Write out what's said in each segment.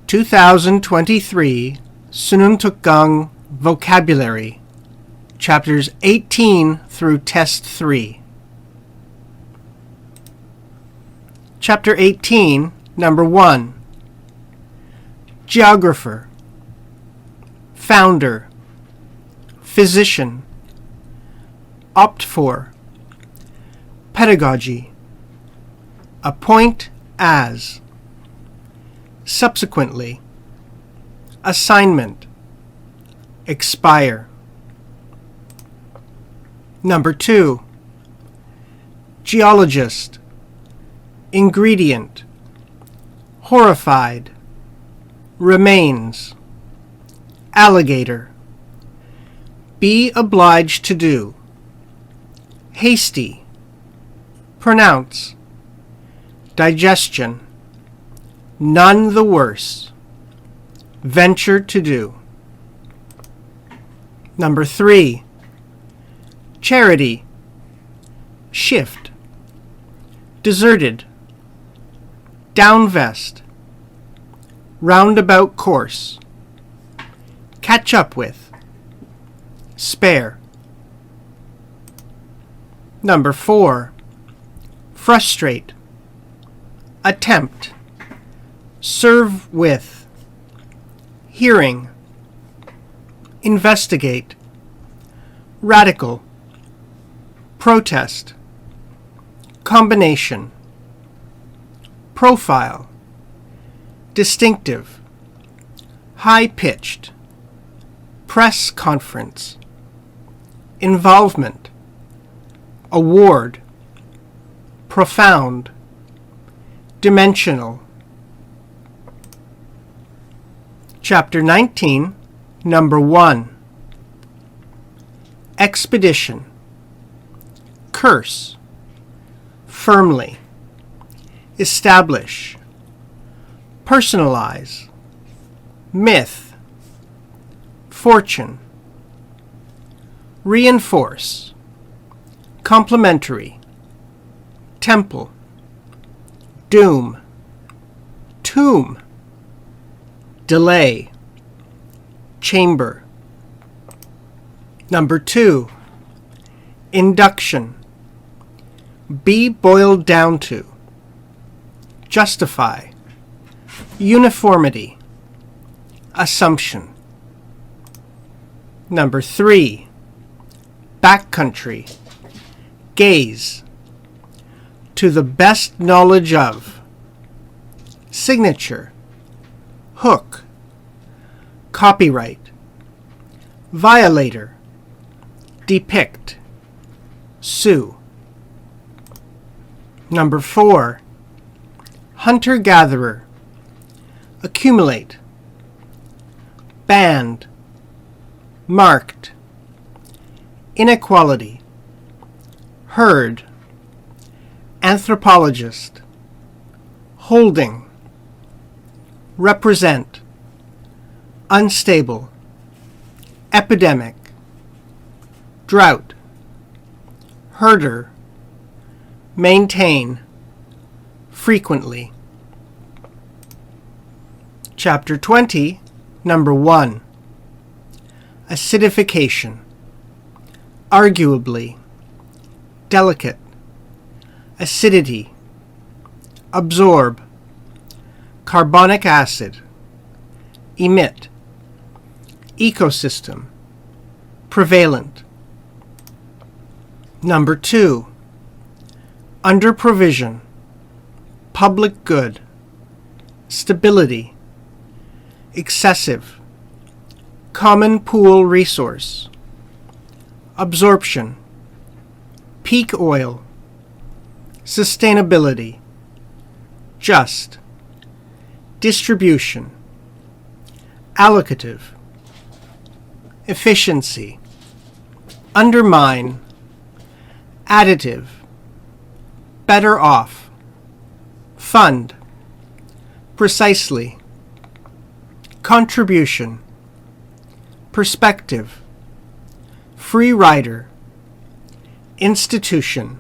2023 수능특강 Vocabulary, Chapters 18 through Test 3. Chapter 18, Number 1. Geographer, Founder, Physician, Opt for, Pedagogy, Appoint as, Subsequently, Assignment, Expire. Number 2. Geologist, Ingredient, Horrified, Remains, Alligator, Be obliged to do, Hasty, Pronounce, Digestion, None the worse, Venture to do. Number 3. Charity, Shift, Deserted, Downvest, Roundabout course, Catch up with, Spare. Number 4. Frustrate, Attempt, Serve with, Hearing, Investigate, Radical, Protest, Combination, Profile, Distinctive, High-pitched, Press conference, Involvement, Award, Profound, Dimensional. Chapter 19, Number 1. Expedition, Curse, Firmly, Establish, Personalize, Myth, Fortune, Reinforce, Complementary, Temple, Doom, Tomb, Delay, Chamber. Number 2. Induction, Be boiled down to, Justify, Uniformity, Assumption. Number 3. Backcountry, Gaze, To the best knowledge of, Signature, Hook, Copyright, Violator, Depict, Sue. Number 4. Hunter-gatherer, Accumulate, Band, Marked, Inequality, Herd, Anthropologist, Holding, Represent, Unstable, Epidemic, Drought, Herder, Maintain, Frequently. Chapter 20, Number 1. Acidification, Arguably, Delicate, Acidity, Absorb, Carbonic acid, Emit, Ecosystem, Prevalent. Number 2. Under provision, Public good, Stability, Excessive, Common pool resource, Absorption, Peak oil, Sustainability, Just, Distribution, Allocative, Efficiency, Undermine, Additive, Better off, Fund, Precisely, Contribution, Perspective, Free rider, Institution,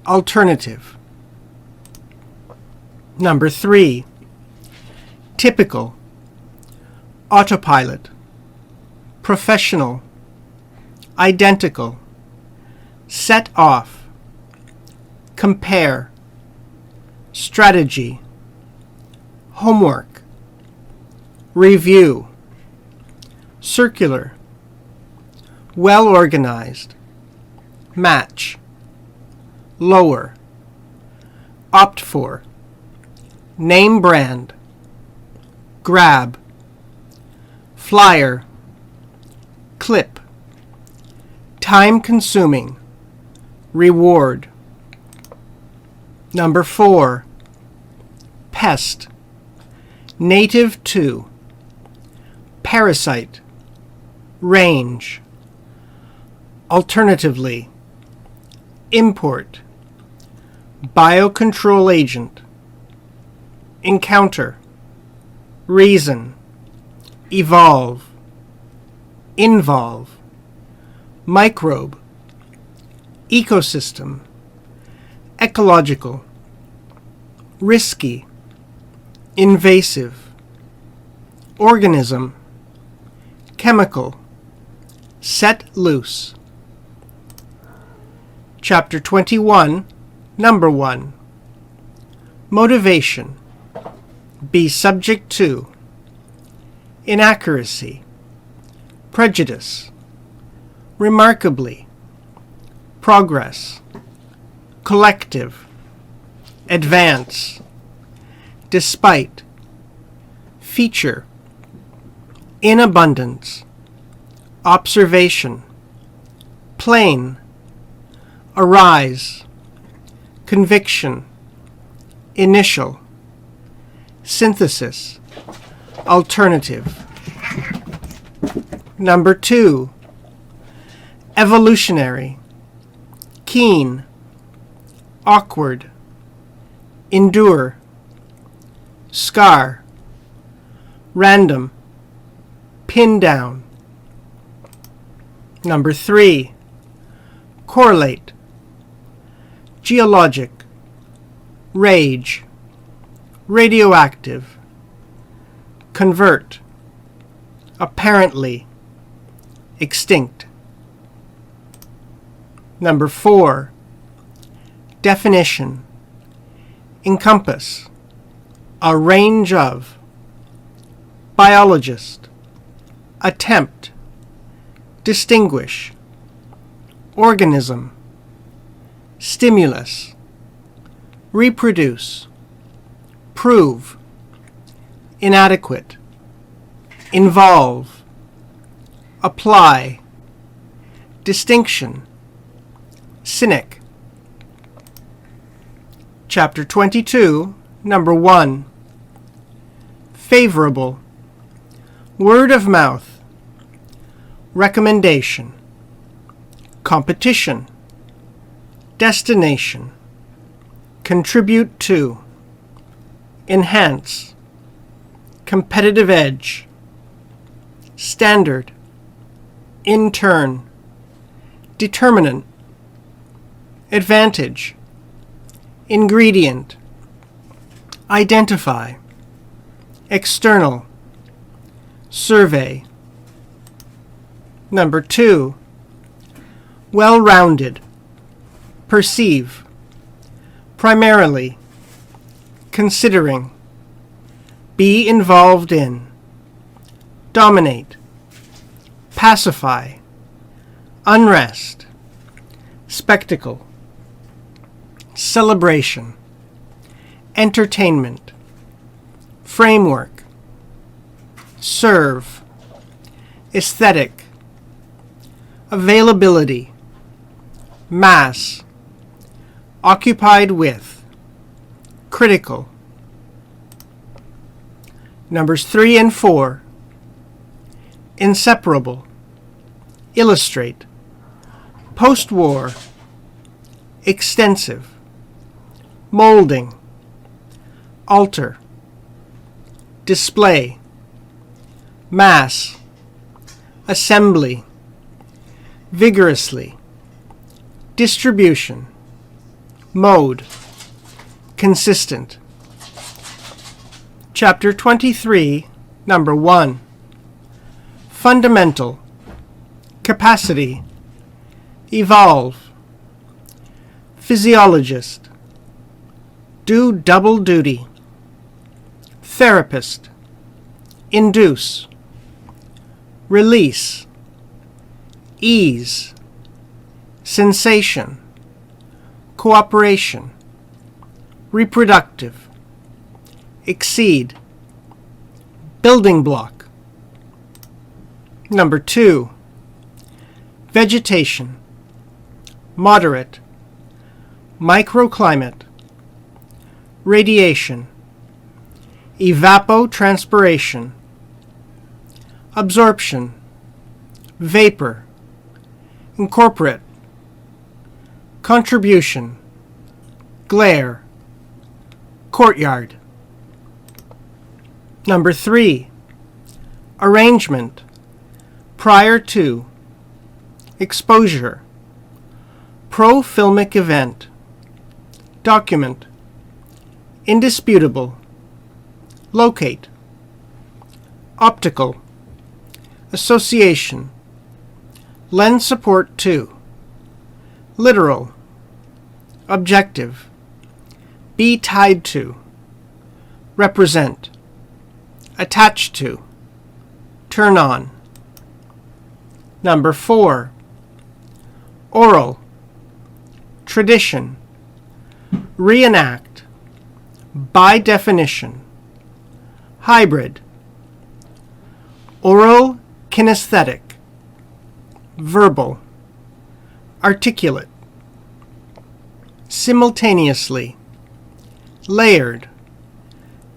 Alternative. Number 3. typical, autopilot, professional, identical, set off, compare, strategy, homework, review, circular, well organized, match, lower, opt for, name brand, grab, flyer, clip, time consuming, reward. Number 4, pest, native to, parasite, range, alternatively, import, biocontrol agent, encounter, reason, evolve, involve, microbe, ecosystem, ecological, risky, invasive, organism, chemical, set loose. Chapter 21, Number 1. Motivation. Be subject to. Inaccuracy. Prejudice. Remarkably. Progress. Collective. Advance. Despite. Feature. In abundance. Observation. Plain. Arise. Conviction. Initial. Synthesis. Alternative. Number 2. Evolutionary. Keen. Awkward. Endure. Scar. Random. Pin down. Number 3. Correlate. Geologic. Rage. Radioactive. Convert. Apparently. Extinct. Number 4. Definition. Encompass. A range of. Biologist. Attempt. Distinguish. Organism. Stimulus. Reproduce. Prove. Inadequate. Involve. Apply. Distinction. Cynic. Chapter 22, Number 1. Favorable. Word of mouth. Recommendation. Competition. Destination. Contribute to. Enhance. Competitive edge. Standard. In turn. Determinant. Advantage. Ingredient. Identify. External. Survey. Number 2. Well-rounded. Perceive. Primarily. Considering. Be involved in. Dominate. Pacify. Unrest. Spectacle. Celebration. Entertainment. Framework. Serve. Aesthetic. Availability. Mass. Occupied with. Critical. Numbers 3 and 4. Inseparable. Illustrate. Post-war. Extensive. Molding. Alter. Display. Mass. Assembly. Vigorously. Distribution. Mode. Consistent. Chapter 23, Number 1. Fundamental, Capacity, Evolve, Physiologist, Do double duty, Therapist, Induce, Release, Ease, Sensation, Cooperation, Reproductive, Exceed, Building block. Number 2. Vegetation, Moderate, Microclimate, Radiation, Evapotranspiration, Absorption, Vapor, Incorporate, Contribution, Glare, Courtyard. Number 3. Arrangement, Prior to, Exposure, Pro-filmic event, Document, Indisputable, Locate, Optical, Association, Lend support to, Literal, Objective, Be tied to, Represent, Attached to, Turn on. Number 4. Oral, Tradition, Reenact, By definition, Hybrid, Oral kinesthetic, Verbal, Articulate, Simultaneously, Layered,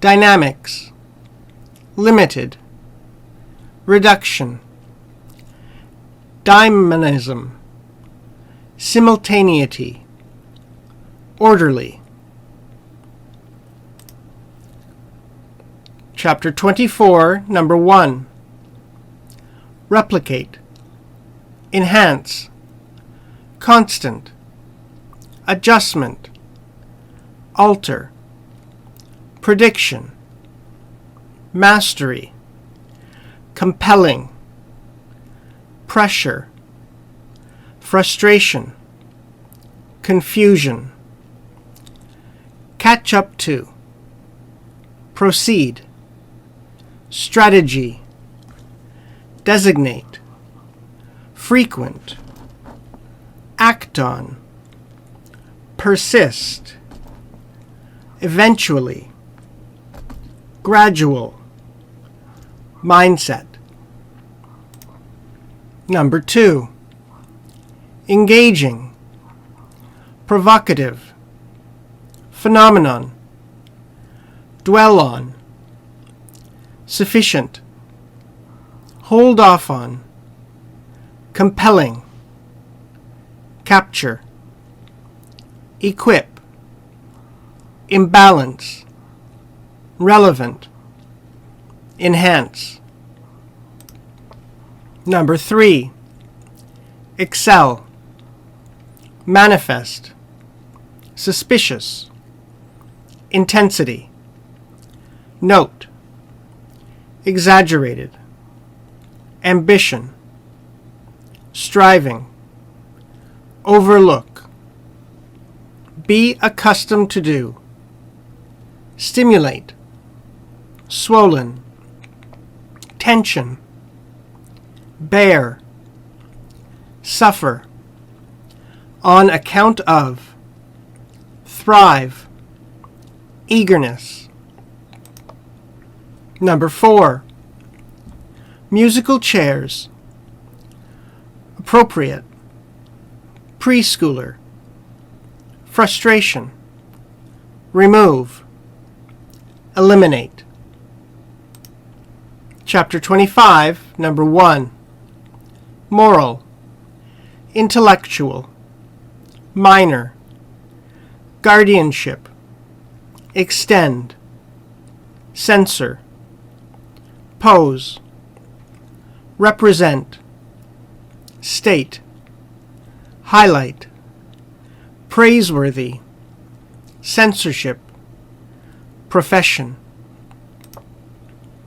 Dynamics, Limited, Reduction, Dynamism, Simultaneity, Orderly. Chapter 24, Number 1. Replicate, Enhance, Constant, Adjustment, Alter, Prediction, Mastery, Compelling, Pressure, Frustration, Confusion, Catch up to, Proceed, Strategy, Designate, Frequent, Act on, Persist, Eventually, Gradual, Mindset. Number 2. Engaging, Provocative, Phenomenon, Dwell on, Sufficient, Hold off on, Compelling, Capture, Equip, Imbalance, Relevant, Enhance. Number 3. Excel, Manifest, Suspicious, Intensity, Note, Exaggerated, Ambition, Striving, Overlook, Be accustomed to do, Stimulate, Swollen, Tension, Bear, Suffer, On account of, Thrive, Eagerness. Number 4. Musical chairs, Appropriate, Preschooler, Frustration, Remove, Eliminate. Chapter 25, Number 1. Moral, Intellectual, Minor, Guardianship, Extend, Censor, Pose, Represent, State, Highlight, Praiseworthy, Censorship, Profession.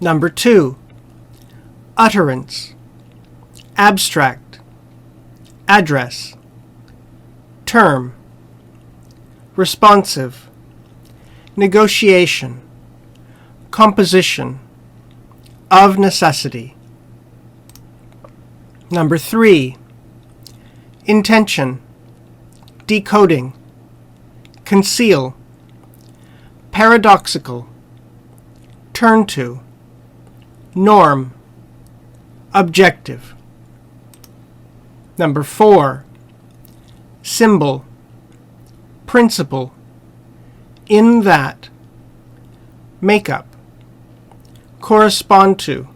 Number 2. Utterance, abstract, address, term, responsive, negotiation, composition, of necessity. Number 3. Intention, decoding, conceal, paradoxical, turn to, norm, objective. Number 4. Symbol, principle, in that, make up, correspond to,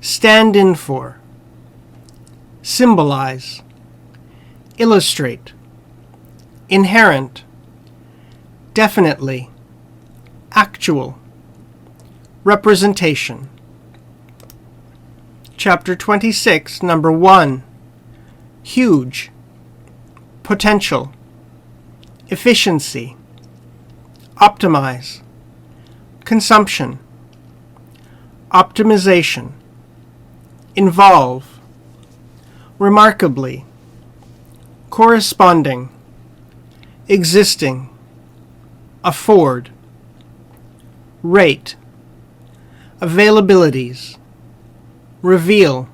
stand in for, symbolize, illustrate, inherent, definitely, actual, representation. Chapter 26, Number 1. Huge, potential, efficiency, optimize, consumption, optimization, involve, remarkably, corresponding, existing, afford, rate, availabilities, reveal,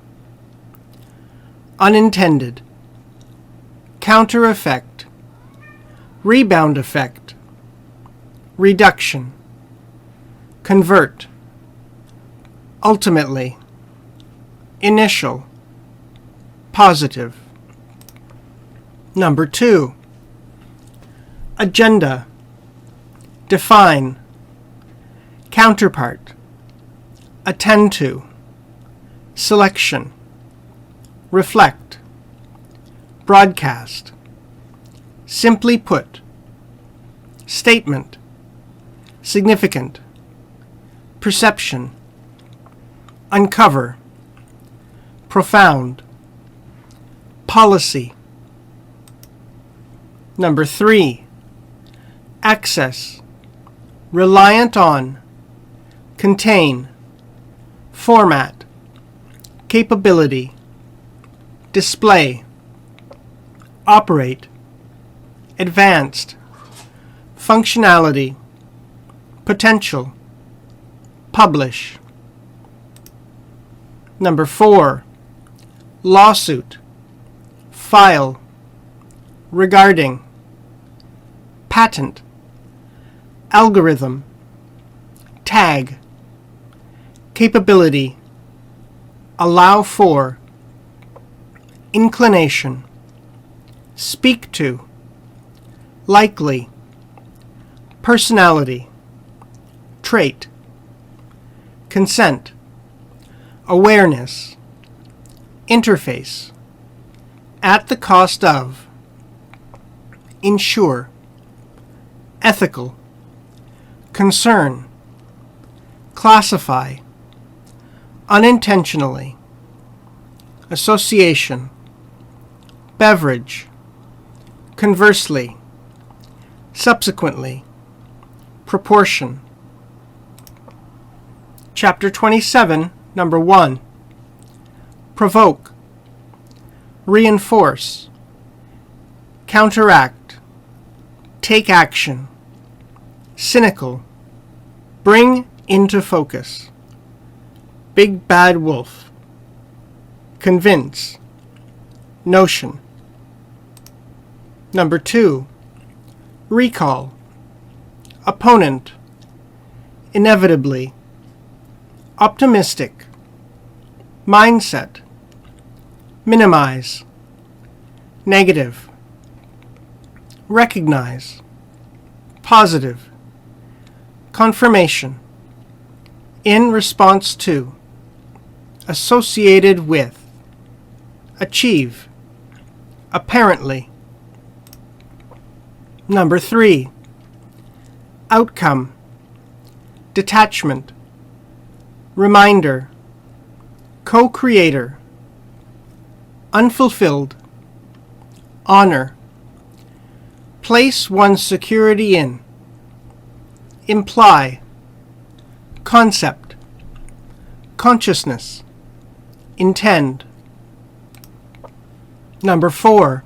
unintended, counter effect, rebound effect, reduction, convert, ultimately, initial, positive. Number 2. Agenda, define, counterpart, attend to, selection, reflect, broadcast, simply put, statement, significant, perception, uncover, profound, policy. Number 3. Access, reliant on, contain, format, capability, display, operate, advanced, functionality, potential, publish. Number 4. Lawsuit, file, regarding, patent, algorithm, tag, capability, allow for, inclination, speak to, likely, personality, trait, consent, awareness, interface, at the cost of, ensure, ethical, concern, classify, unintentionally, association, beverage, conversely, subsequently, proportion. Chapter 27, Number 1. Provoke, reinforce, counteract, take action, cynical, bring into focus, big bad wolf, convince, notion. Number 2. Recall, opponent, inevitably, optimistic, mindset, minimize, negative, recognize, positive, confirmation, in response to, associated with, achieve, apparently. Number 3. Outcome, detachment, reminder, co-creator, unfulfilled, honor, place one's security in, imply, concept, consciousness, intend. Number 4,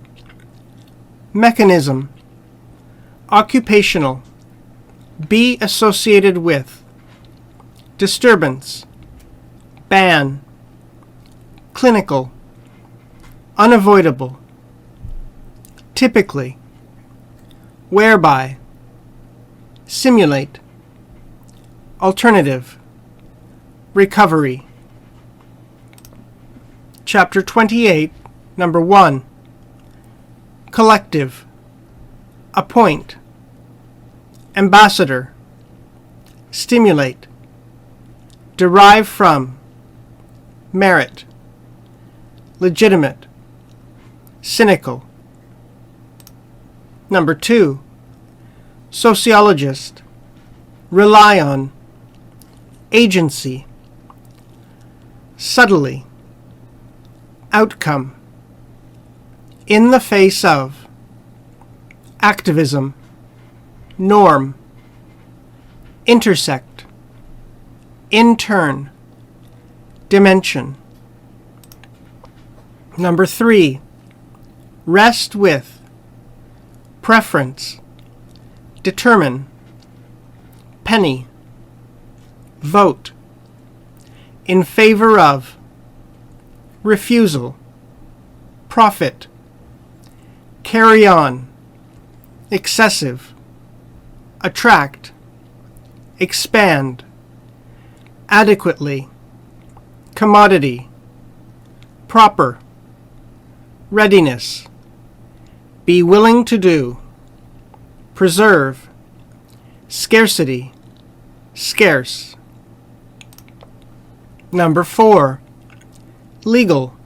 mechanism, occupational, be associated with, disturbance, ban, clinical, unavoidable, typically, whereby, simulate, alternative, recovery. Chapter 28, number 1, collective, appoint, ambassador, stimulate, derive from, merit, legitimate, cynical. Number 2, sociologist, rely on, agency, subtly, outcome, in the face of, activism, norm, intersect, intern, dimension. Number 3, rest with, preference, determine, penny, vote, in favor of, refusal, profit, carry on, excessive, attract, expand, adequately, commodity, proper, readiness, be willing to do, preserve, scarcity, scarce. Number 4, legal,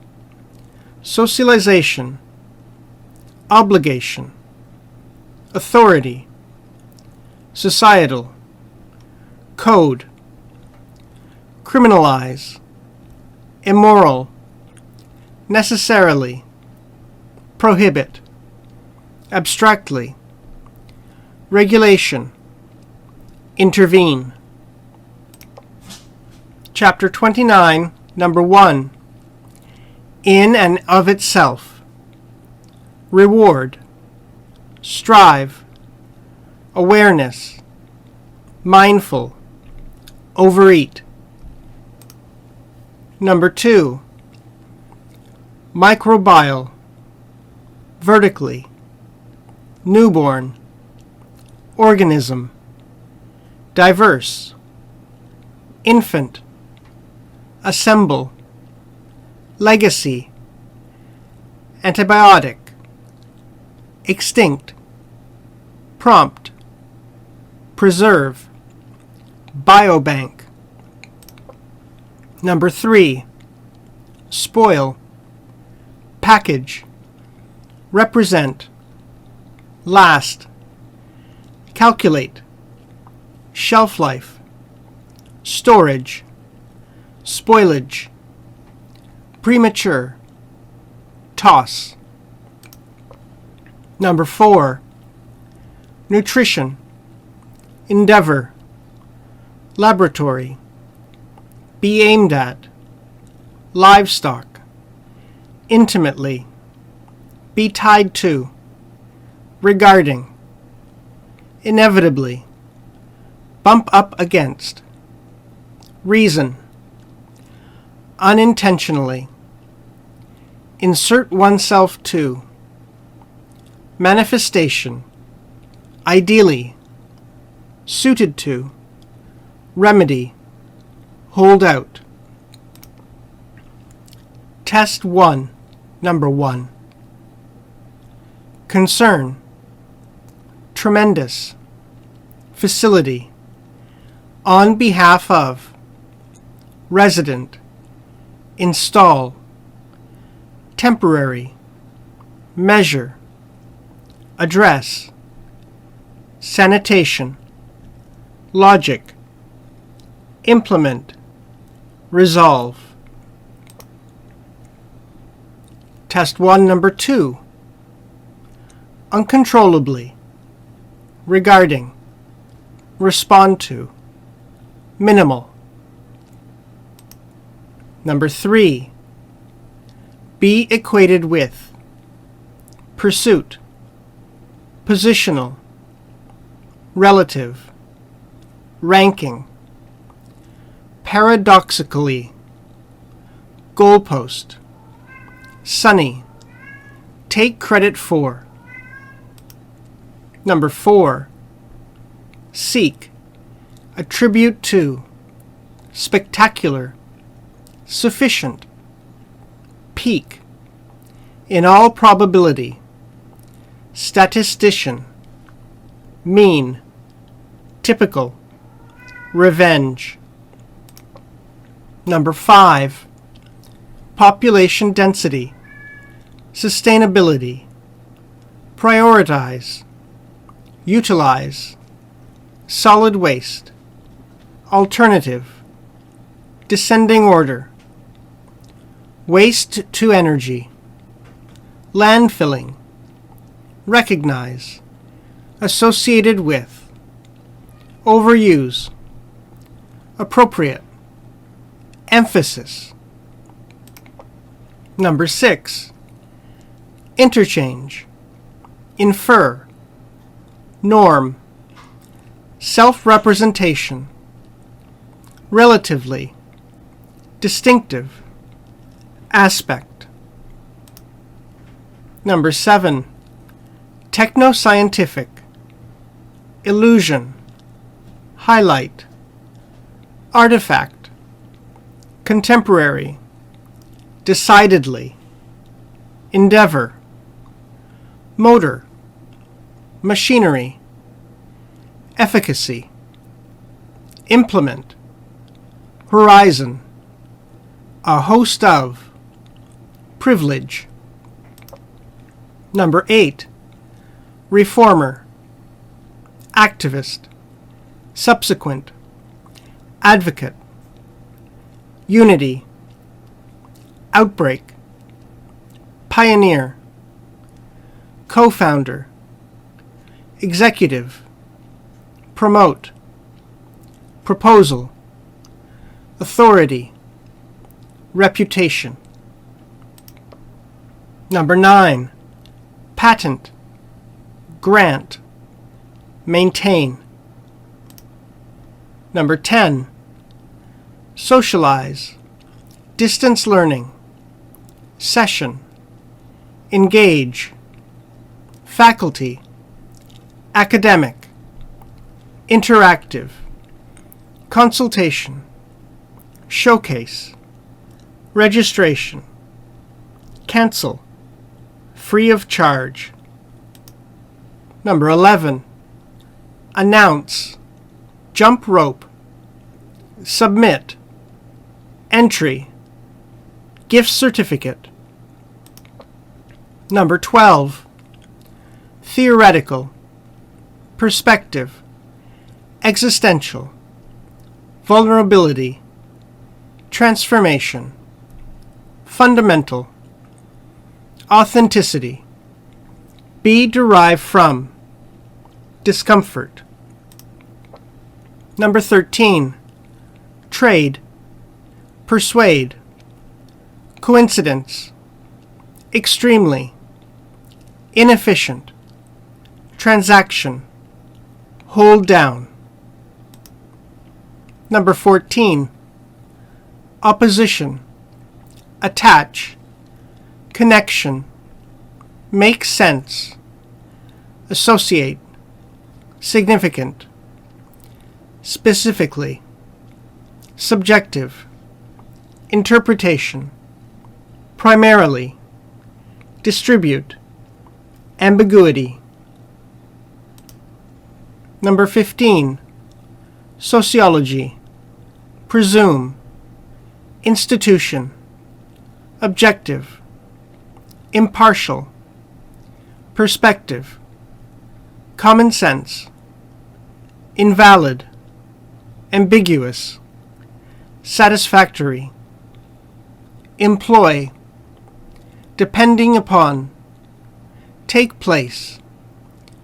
socialization, obligation, authority, societal, code, criminalize, immoral, necessarily, prohibit, abstractly, regulation, intervene. Chapter 29, number 1, in and of itself, reward, strive, awareness, mindful, overeat. Number 2, microbial, vertically, newborn, organism, diverse, infant, assemble, legacy, antibiotic, extinct, prompt, preserve, biobank. Number 3, spoil, package, represent, last, calculate, shelf life, storage, spoilage, premature, toss. Number 4, nutrition, endeavor, laboratory, be aimed at, livestock, intimately, be tied to, regarding, inevitably, bump up against, reason, unintentionally, insert oneself to, manifestation, ideally, suited to, remedy, hold out. Test 1, number 1. Concern, tremendous, facility, on behalf of, resident, install, temporary, measure, address, sanitation, logic, implement, resolve. Test 1, number 2. Uncontrollably, regarding, respond to, minimal. Number 3. Be equated with pursuit, positional, relative, ranking, paradoxically, goalpost, sunny, take credit for. Number 4. Seek, attribute to, spectacular, sufficient, peak, in all probability, statistician, mean, typical, revenge. Number 5. Population density, sustainability, prioritize, utilize, solid waste, alternative, descending order, waste to energy, landfilling, recognize, associated with, overuse, appropriate, emphasis. Number 6. Interchange, infer, norm, self-representation, relatively, distinctive, aspect. Number 7. Technoscientific, illusion, highlight, artifact, contemporary, decidedly, endeavor, motor, machinery, efficacy, implement, horizon, a host of, privilege. Number 8. Reformer, activist, subsequent, advocate, unity, outbreak, pioneer, co-founder, executive, promote, proposal, authority, reputation. Number 9. Patent, grant, maintain. Number 10. Socialize, distance learning, session, engage, faculty, academic, interactive, consultation, showcase, registration, cancel, free of charge. Number 11. Announce, jump rope, submit, entry, gift certificate. Number 12. Theoretical, perspective, existential, vulnerability, transformation, fundamental, authenticity, be derived from, discomfort. Number 13. Trade, persuade, coincidence, extremely, inefficient, transaction, hold down. Number 14. Opposition, attach, connection, make sense, associate, significant, specifically, subjective, interpretation, primarily, distribute, ambiguity. Number 15. Sociology, presume, institution, objective, impartial, perspective, common sense, invalid, ambiguous, satisfactory, employ, depending upon, take place,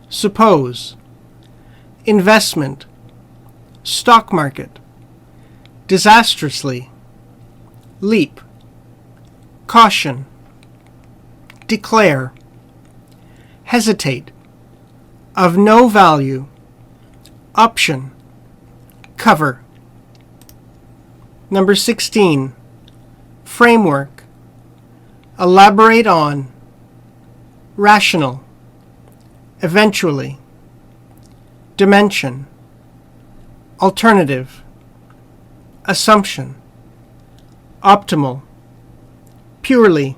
suppose, investment, stock market, disastrously, leap, caution, declare, hesitate, of no value, option, cover. Number 16, framework, elaborate on, rational, eventually, dimension, alternative, assumption, optimal, purely,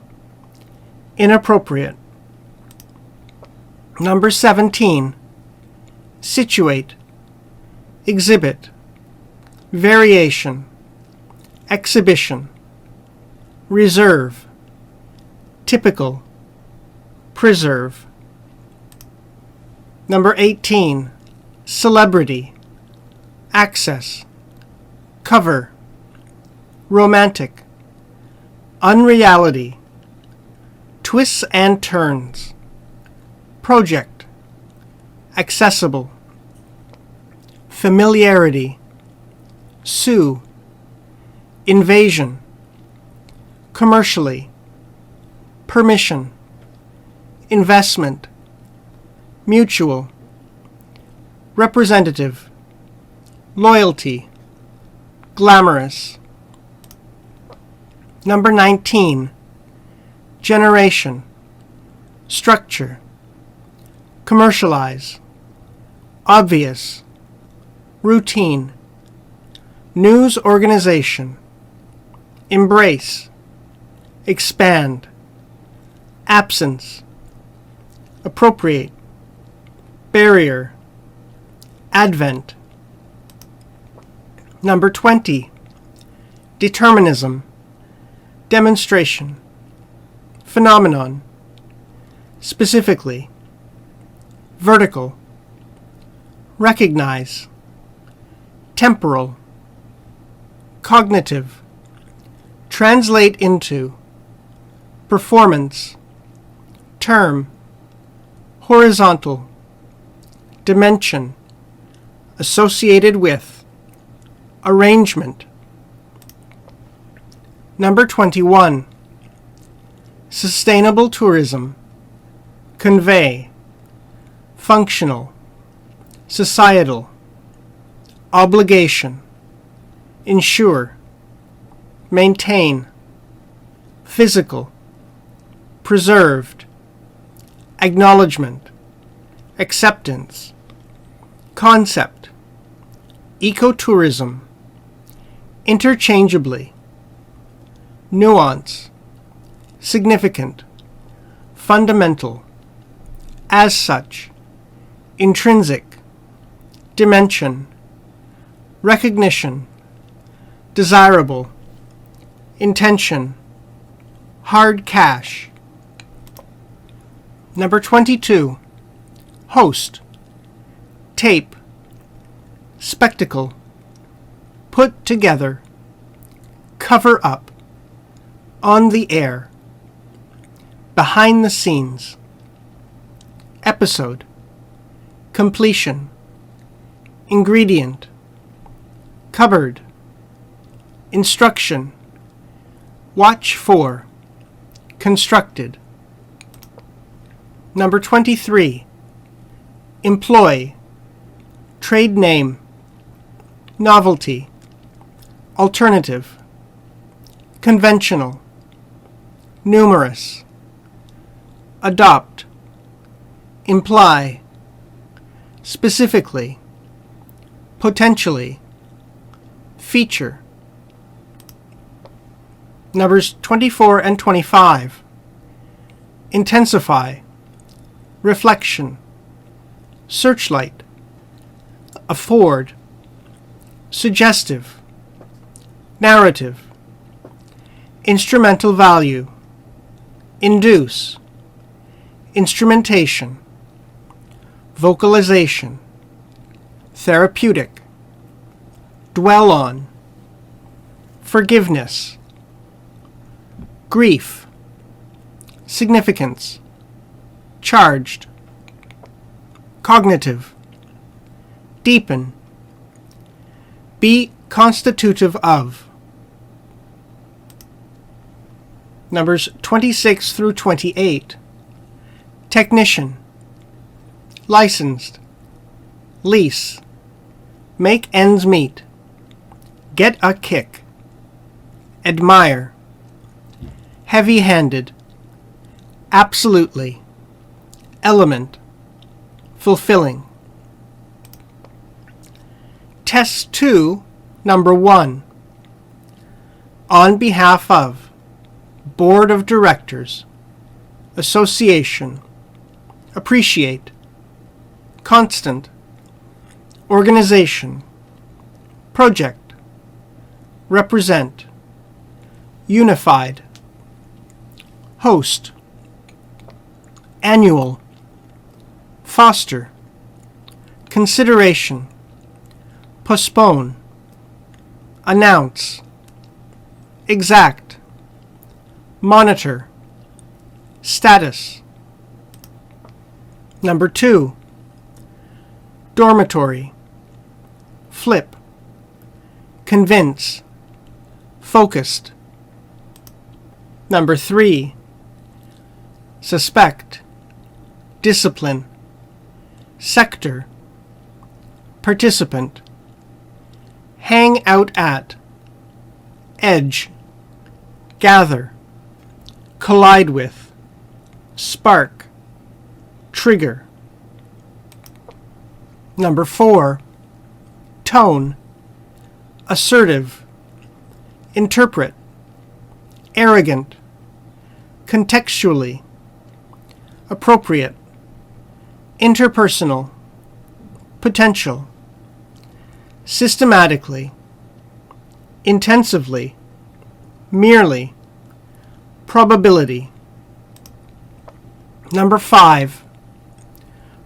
inappropriate. Number 17, situate, exhibit, variation, exhibition, reserve, typical, preserve. Number 18, celebrity, access, cover, romantic, unreality, twists and turns, project, accessible, familiarity, sue, invasion, commercially, permission, investment, mutual, representative, loyalty, glamorous. Number 19, generation, structure, commercialize, obvious, routine, news organization, embrace, expand, absence, appropriate, barrier, advent. Number 20, determinism, demonstration, phenomenon, specifically, vertical, recognize, temporal, cognitive, translate into, performance, term, horizontal, dimension, associated with, arrangement. Number 21, sustainable tourism, convey, functional, societal, obligation, ensure, maintain, physical, preserved, acknowledgement, acceptance, concept, ecotourism, interchangeably, nuance, significant, fundamental, as such, intrinsic, dimension, recognition, desirable, intention, hard cash. Number 22, host, tape, spectacle, put together, cover up, on the air, behind the scenes, episode, completion, ingredient, cupboard, instruction, watch for, constructed. Number 23, employ, trade name, novelty, alternative, conventional, numerous, adopt, imply, specifically, potentially, feature. Numbers 24 and 25, intensify, reflection, searchlight, afford, suggestive, narrative, instrumental value, induce, instrumentation, vocalization, therapeutic, dwell on, forgiveness, grief, significance, charged, cognitive, deepen, be constitutive of. Numbers 26 through 28. Technician. Licensed. Lease. Make ends meet. Get a kick. Admire. Heavy-handed. Absolutely. Element. Fulfilling. Test 2, number 1. On behalf of Board of Directors, Association, Appreciate, Constant, Organization, Project, Represent, Unified, Host, Annual, Foster, Consideration, Postpone, Announce, Exact, Monitor, Status. Number 2. Dormitory, Flip, Convince, Focused. Number 3. Suspect, Discipline, Sector, Participant, Hang out at, Edge, Gather, Collide with, Spark, Trigger. Number 4. Tone, Assertive, Interpret, Arrogant, Contextually, Appropriate, Interpersonal, Potential, Systematically, Intensively, Merely, Probability. Number 5.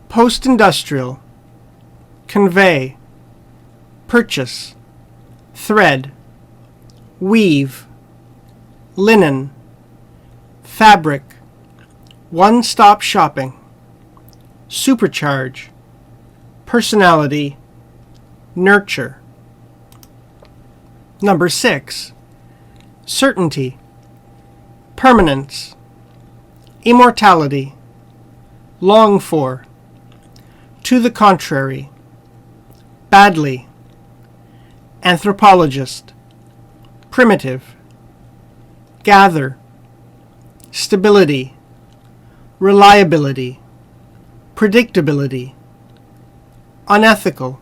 Post-industrial, Convey, Purchase, Thread, Weave, Linen, Fabric, One-stop shopping, Supercharge, Personality, Nurture. Number 6. Certainty, Permanence, Immortality, Long for, To the contrary, Badly, Anthropologist, Primitive, Gather, Stability, Reliability, Predictability, Unethical,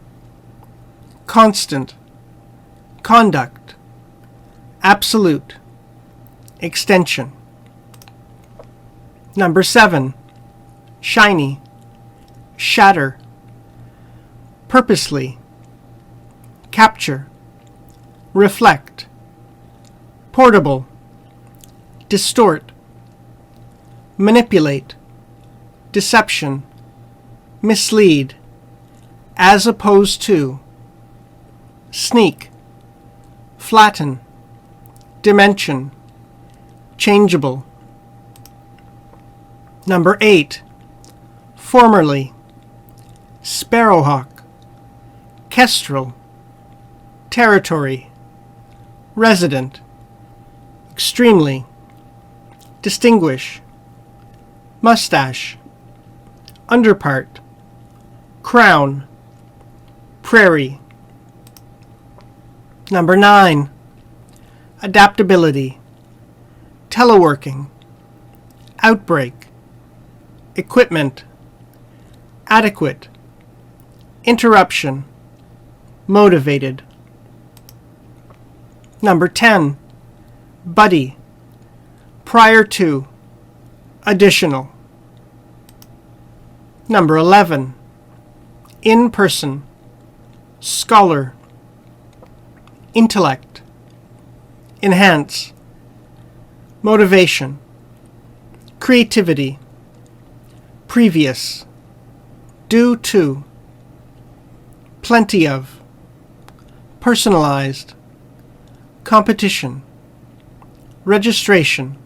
Constant, Conduct, Absolute, Extension. Number 7. Shiny, Shatter, Purposely, Capture, Reflect, Portable, Distort, Manipulate, Deception, Mislead, As opposed to, Sneak, Flatten, Dimension, Changeable. Number 8. Formerly, Sparrowhawk, Kestrel, Territory, Resident, Extremely, Distinguish, Mustache, Underpart, Crown, Prairie. Number 9. Adaptability, Teleworking, Outbreak, Equipment, Adequate, Interruption, Motivated. Number 10. Buddy, Prior to, Additional. Number 11. In person, Scholar, Intellect, Enhance, Motivation, Creativity, Previous, Due to, Plenty of, Personalized, Competition, Registration,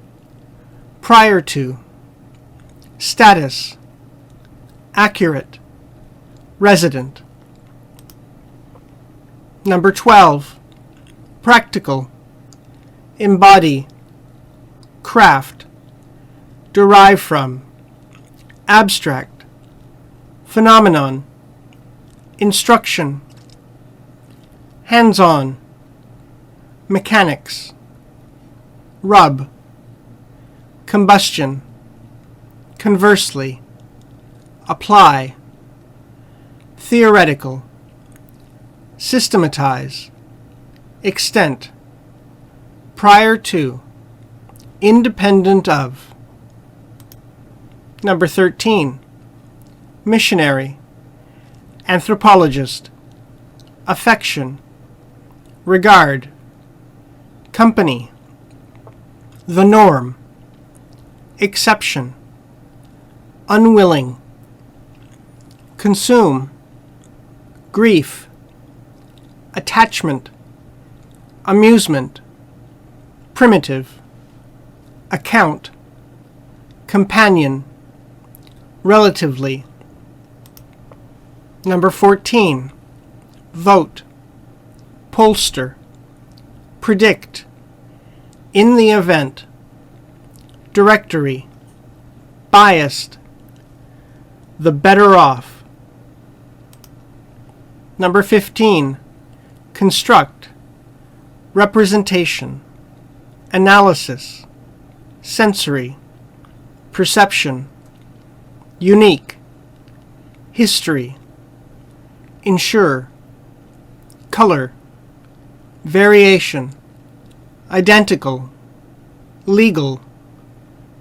Prior to, Status, Accurate, Resident. Number 12. Practical, Embody, craft, derive from, abstract, phenomenon, instruction, hands-on, mechanics, rub, combustion, conversely, apply, theoretical, systematize, extent, prior to, independent of. Number 13. Missionary, anthropologist, affection, regard, company, the norm, exception, unwilling, consume, grief, attachment, amusement, primitive, account, companion, relatively. Number 14. Vote, pollster, predict, in the event, directory, biased, the better off. Number 15. Construct, representation, analysis, sensory, perception, unique, history, ensure, color, variation, identical, legal,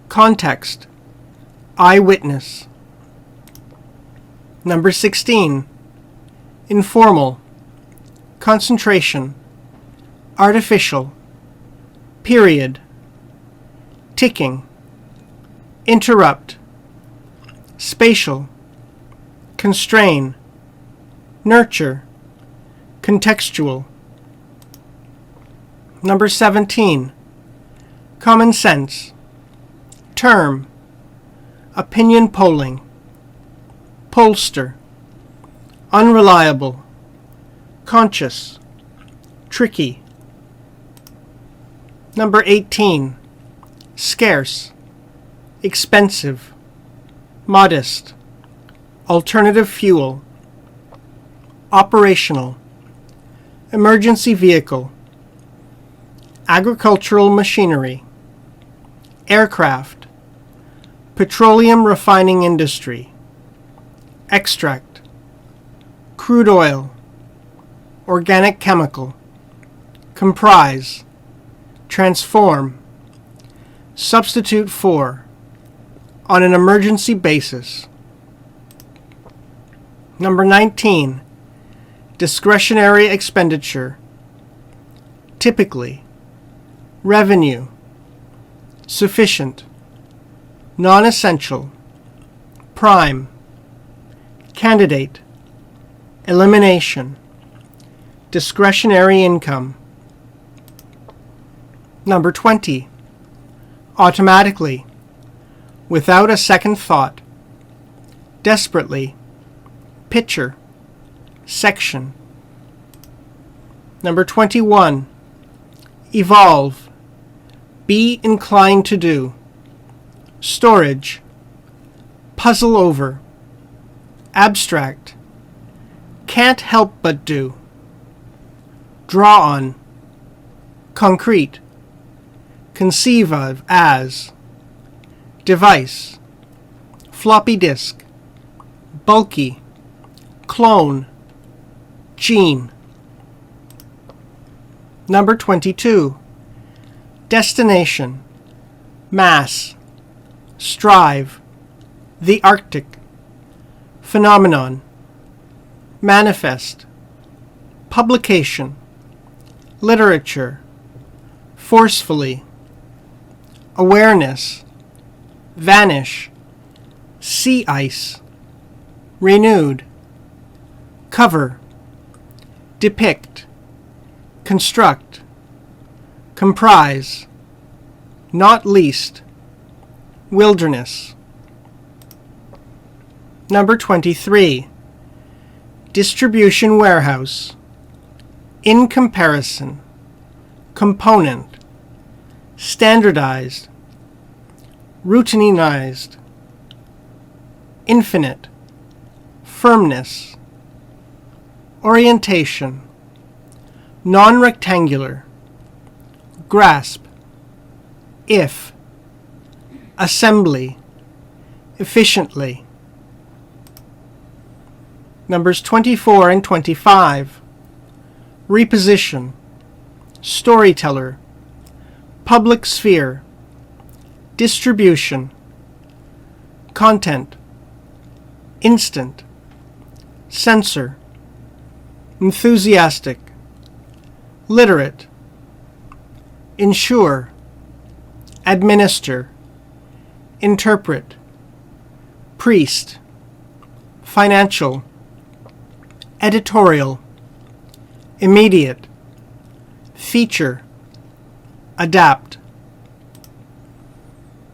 context, eyewitness. Number 16. Informal, concentration, artificial, period, ticking, interrupt, spatial, constrain, nurture, contextual. Number 17. Common sense, term, opinion polling, pollster, unreliable, conscious, tricky. Number 18. Scarce, expensive, modest, alternative fuel, operational, emergency vehicle, agricultural machinery, aircraft, petroleum refining industry, extract, crude oil, organic chemical, comprise, transform, substitute for, on an emergency basis. Number 19. Discretionary expenditure, typically, revenue, sufficient, non-essential, prime, candidate, elimination, discretionary income. Number 20. Automatically, without a second thought, desperately, picture, section. Number 21. Evolve, be inclined to do, storage, puzzle over, abstract, can't help but do, draw on, concrete, conceive of as, device, floppy disk, bulky, clone, gene. Number 22. Destination, mass, strive, the Arctic, phenomenon, manifest, publication, literature, forcefully, awareness, vanish, sea ice, renewed, cover, depict, construct, comprise, not least, wilderness. Number 23. Distribution warehouse, in comparison, component, standardized, routinized, infinite, firmness, orientation, non-rectangular, grasp, if, assembly, efficiently. Numbers 24 and 25. Reposition, storyteller, public sphere, distribution, content, instant, censor, enthusiastic, literate, ensure, administer, interpret, priest, financial, editorial, immediate, feature, adapt.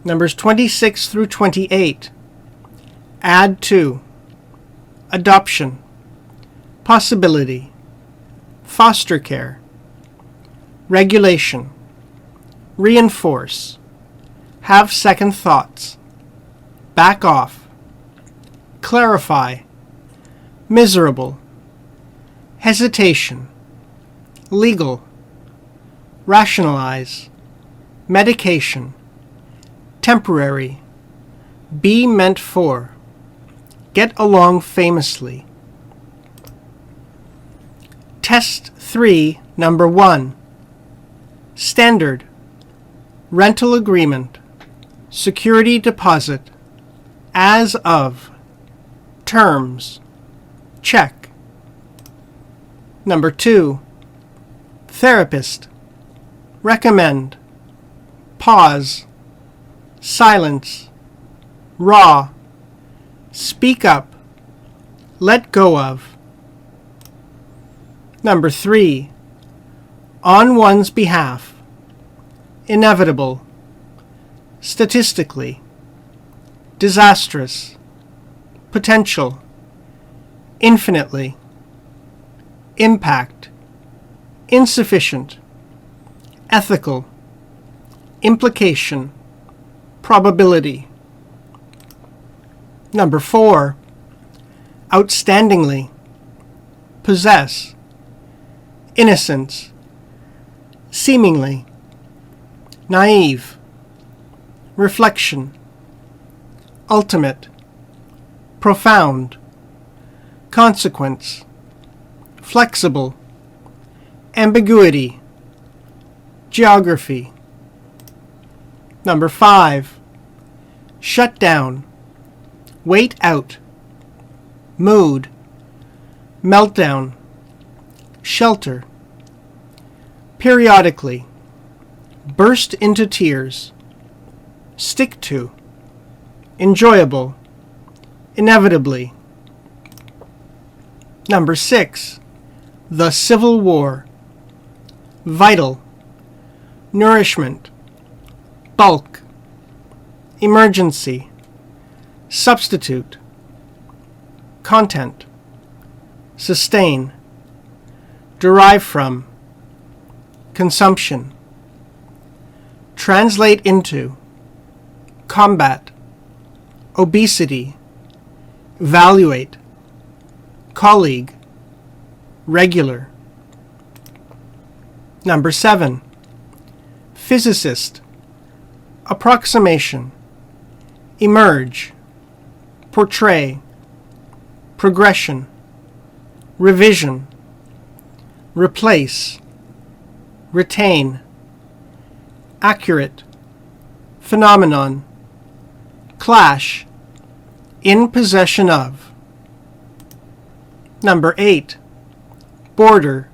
Numbers 26 through 28. Add to, adoption, possibility, foster care, regulation, reinforce, have second thoughts, back off, clarify, miserable, hesitation, legal, rationalize, medication, temporary, be meant for, get along famously. Test 3, number 1. Standard, rental agreement, security deposit, as of, terms, check. Number 2. Therapist, recommend, pause, silence, raw, speak up, let go of. Number 3. On one's behalf, inevitable, statistically, disastrous, potential, infinitely, impact, insufficient, ethical, implication, probability. Number 4. Outstandingly, possess, innocence, seemingly, naive, reflection, ultimate, profound, consequence, flexible, ambiguity, geography. Number 5. Shut down, wait out, mood, meltdown, shelter, periodically, burst into tears, stick to, enjoyable, inevitably. Number 6. The Civil War, vital, nourishment, bulk, emergency, substitute, content, sustain, derive from, consumption, translate into, combat, obesity, evaluate, colleague, regular. Number 7. Physicist, approximation, emerge, portray, progression, revision, replace, retain, accurate, phenomenon, clash, in possession of. Number 8. Border,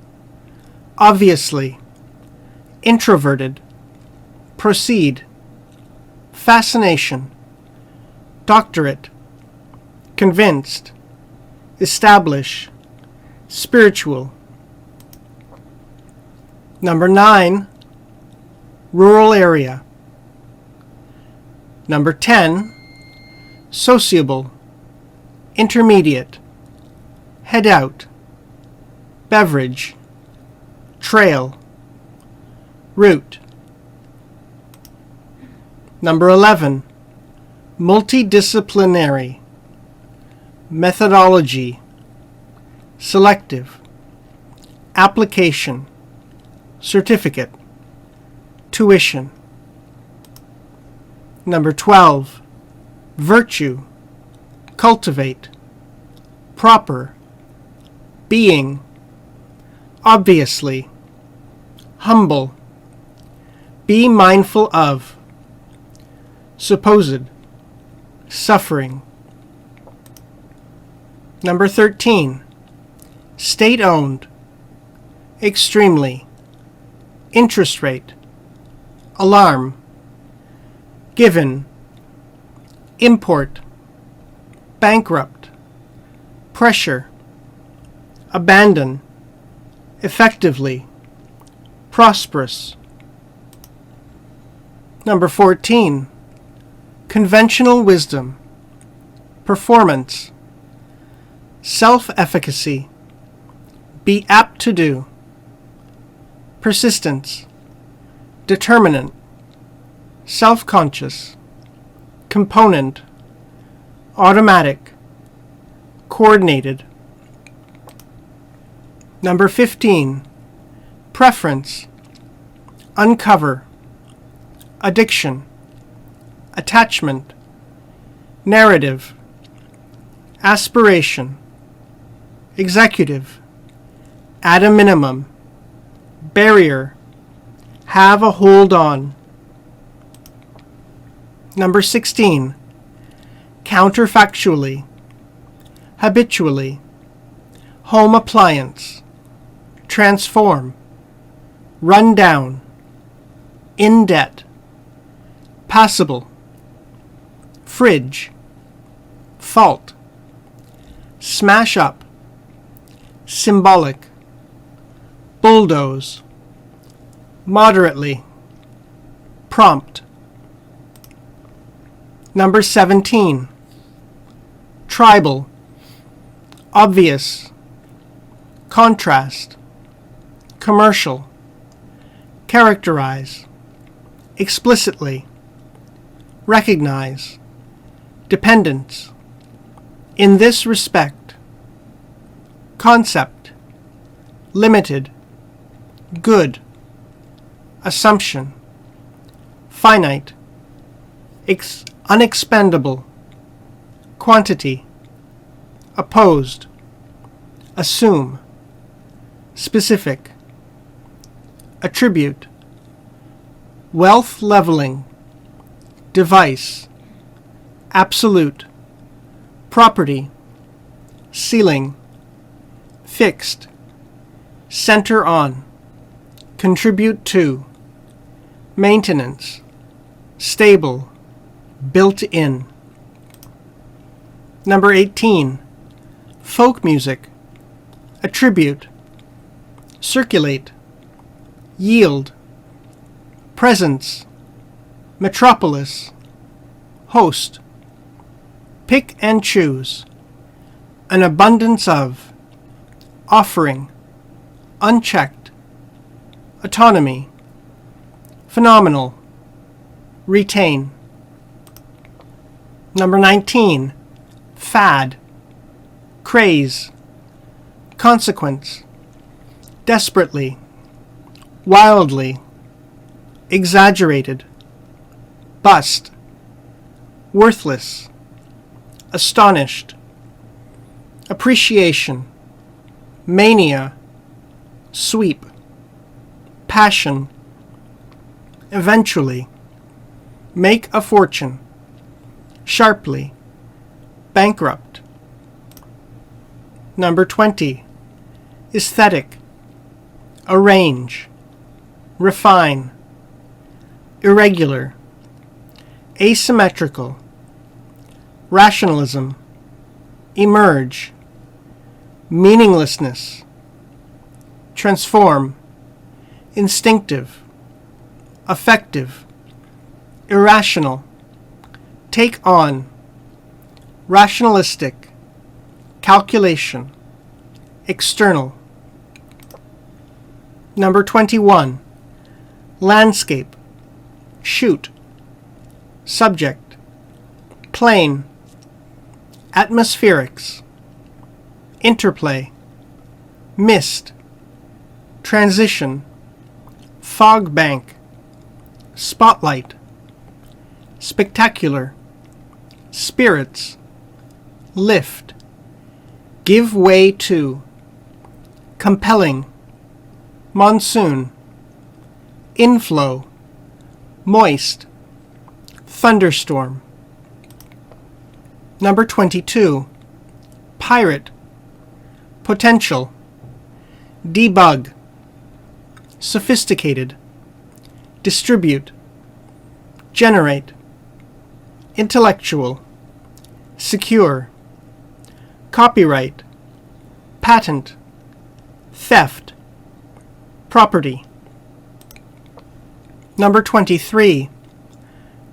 obviously, introverted, proceed, fascination, doctorate, convinced, establish, spiritual. Number 9. Rural area. Number 10. Sociable, intermediate, head out, beverage, trail, route. Number 11. multidisciplinary, methodology, selective, application, certificate, tuition. Number 12, virtue, cultivate, proper, being, obviously, humble, be mindful of, supposed, suffering. Number 13, state-owned, extremely, interest rate, alarm, given, import, bankrupt, pressure, abandon, effectively, prosperous. Number 14, conventional wisdom, performance, self-efficacy, be apt to do, persistence, determinant, self-conscious, component, automatic, coordinated. Number 15, preference, uncover, addiction, attachment, narrative, aspiration, executive, at a minimum, barrier, have a hold on. Number 16, counterfactually, habitually, home appliance, transform, run down, in debt, passable, fridge, fault, smash up, symbolic, bulldoze, moderately, prompt. Number 17, tribal, obvious, contrast, commercial, characterize, explicitly, recognize, dependence, in this respect, concept, limited, good, assumption, finite, unexpendable, quantity, opposed, assume, specific, attribute, wealth leveling, device, absolute, property, ceiling, fixed, center on, contribute to, maintenance, stable, built in. Number 18, folk music, attribute, circulate, yield, presence, metropolis, host, pick and choose, an abundance of, offering, unchecked, autonomy, phenomenal, retain. Number 19, fad, craze, consequence, desperately, wildly, exaggerated, bust, worthless, astonished, appreciation, mania, sweep, passion, eventually, make a fortune, sharply, bankrupt. Number 20, aesthetic, arrange, refine, irregular, asymmetrical, rationalism, emerge, meaninglessness, transform, instinctive, affective, irrational, take on, rationalistic, calculation, external. Number 21, landscape, shoot, subject, plane, atmospherics, interplay, mist, transition, fog bank, spotlight, spectacular, spirits, lift, give way to, compelling, monsoon, inflow, moist, thunderstorm. Number 22. Pirate, potential, debug, sophisticated, distribute, generate, intellectual, secure, copyright, patent, theft, property. Number 23.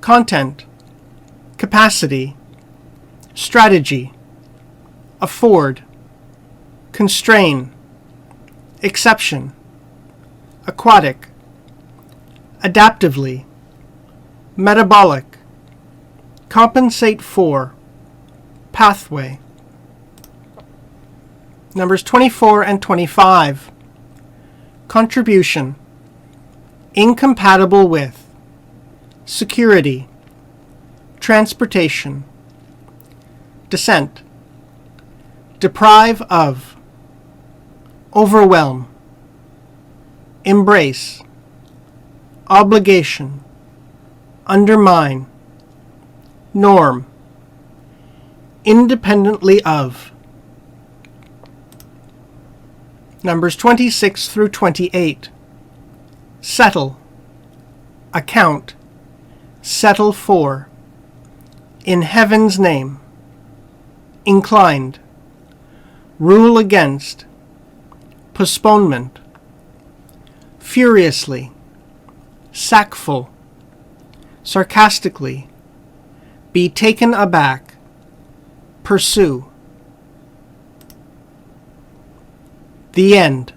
Content, capacity, strategy, afford, constrain, exception, aquatic, adaptively, metabolic, compensate for, pathway. Numbers 24 and 25. Contribution, incompatible with, security, transportation, descent, deprive of, overwhelm, embrace, obligation, undermine, norm, independently of. Numbers 26 through 28. Settle, account, settle for, in heaven's name, inclined, rule against, postponement, furiously, sackful, sarcastically, be taken aback, pursue. The end.